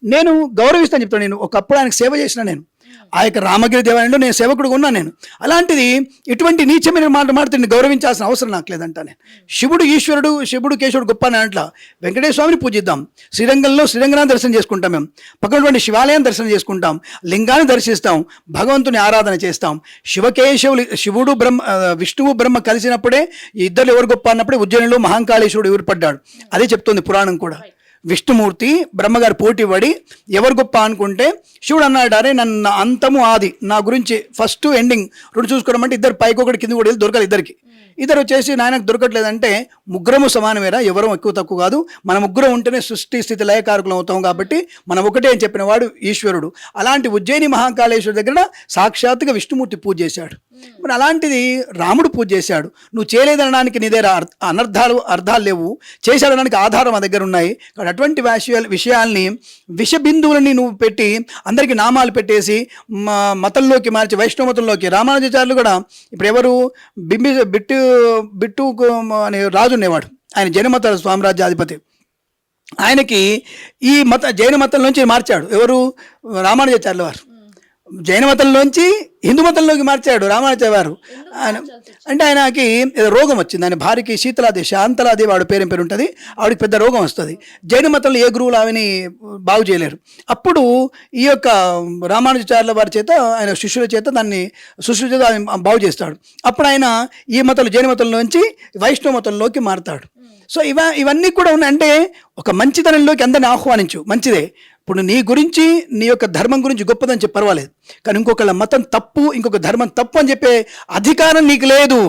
నేను గౌరవిస్తాను చెప్తాను. నేను ఒకప్పుడు ఆయనకు సేవ చేసిన, నేను ఆ యొక్క రామగిరి దేవాలయంలో నేను సేవకుడుగా ఉన్నాను. నేను అలాంటిది ఇటువంటి నీచమైన మాట మాట్లాడి గౌరవించాల్సిన అవసరం నాకు లేదంట. నేను శివుడు ఈశ్వరుడు, శివుడు కేశవుడు గొప్ప అని అంట్లా. వెంకటేశ్వర స్వామిని పూజిద్దాం. శ్రీరంగంలో శ్రీరంగనాథ్ దర్శనం చేసుకుంటాం, మేము పక్కనటువంటి శివాలయం దర్శనం చేసుకుంటాం, లింగాన్ని దర్శిస్తాం, భగవంతుని ఆరాధన చేస్తాం. శివకేశవులు, శివుడు బ్రహ్మ, విష్ణువు బ్రహ్మ కలిసినప్పుడే ఈ ఇద్దరు ఎవరు గొప్ప అన్నప్పుడే ఉజ్జయినిలో మహాంకాళేశ్వరుడు ఏర్పడ్డాడు. అదే చెప్తుంది పురాణం కూడా. విష్ణుమూర్తి బ్రహ్మగారు పోటీ పడి ఎవరు గొప్ప అనుకుంటే శివుడు అన్నాడు, అరే నన్ను అంతము ఆది, నా గురించి ఫస్ట్ ఎండింగ్ రెండు చూసుకోవడం అంటే ఇద్దరు పైకి ఒకటి కింద కూడా వెళ్ళి దొరకాలి. ఇద్దరు వచ్చేసి నాయనకు దొరకట్లేదంటే ముగ్గురము సమానమేరా, ఎవరూ ఎక్కువ తక్కువ కాదు, మన ముగ్గురం ఉంటేనే సృష్టి స్థితి లయకారకులం అవుతాం, కాబట్టి మనం ఒకటే అని చెప్పిన వాడు ఈశ్వరుడు. అలాంటి ఉజ్జయిని మహాకాళేశ్వరు దగ్గర సాక్షాత్తుగా విష్ణుమూర్తి పూజ చేశాడు. మరి అలాంటిది రాముడు పూజ చేశాడు. నువ్వు చేయలేదనడానికి నీ దగ్గర అర్థాలు లేవు, చేశాడనడానికి ఆధారం మా దగ్గర ఉన్నాయి. కాబట్టి అటువంటి విషయాల్ని విషబిందువులని నువ్వు పెట్టి అందరికీ నామాలు పెట్టేసి మతంలోకి మార్చి వైష్ణవ మతంలోకి. రామానుజాచార్యులు కూడా ఇప్పుడు ఎవరు బిట్టు అనే రాజు ఉండేవాడు, ఆయన జైన మత సామ్రాజ్యాధిపతి. ఆయనకి ఈ జైన మతం నుంచి మార్చాడు ఎవరు, రామానుజాచార్యుల వారు. జైన మతంలోంచి హిందూ మతంలోకి మార్చాడు రామానుజాచార్య వారు. ఆయన అంటే ఆయనకి రోగం వచ్చింది, ఆయన భార్యకి శాంతలాదేవి ఆవిడ పేరు ఉంటుంది, ఆవిడకి పెద్ద రోగం వస్తుంది. జైన మతంలో ఏ గురువులు ఆమెని బాగు చేయలేరు. అప్పుడు ఈ యొక్క రామానుజాచార్యుల వారి చేత, ఆయన శిష్యుల చేత దాన్ని సుశ్రుత బాగు చేస్తాడు. అప్పుడు ఆయన ఈ మతంలో జైన మతంలోంచి వైష్ణవ మతంలోకి మారుతాడు. సో ఇవన్నీ కూడా ఉన్నాయి. అంటే ఒక మంచితనంలోకి అందరిని ఆహ్వానించు, మంచిదే. ఇప్పుడు నీ గురించి, నీ యొక్క ధర్మం గురించి గొప్పదని చెప్పి పర్వాలేదు, కానీ ఇంకొకళ్ళ మతం తప్పు, ఇంకొక ధర్మం తప్పు అని చెప్పే అధికారం నీకు లేదు.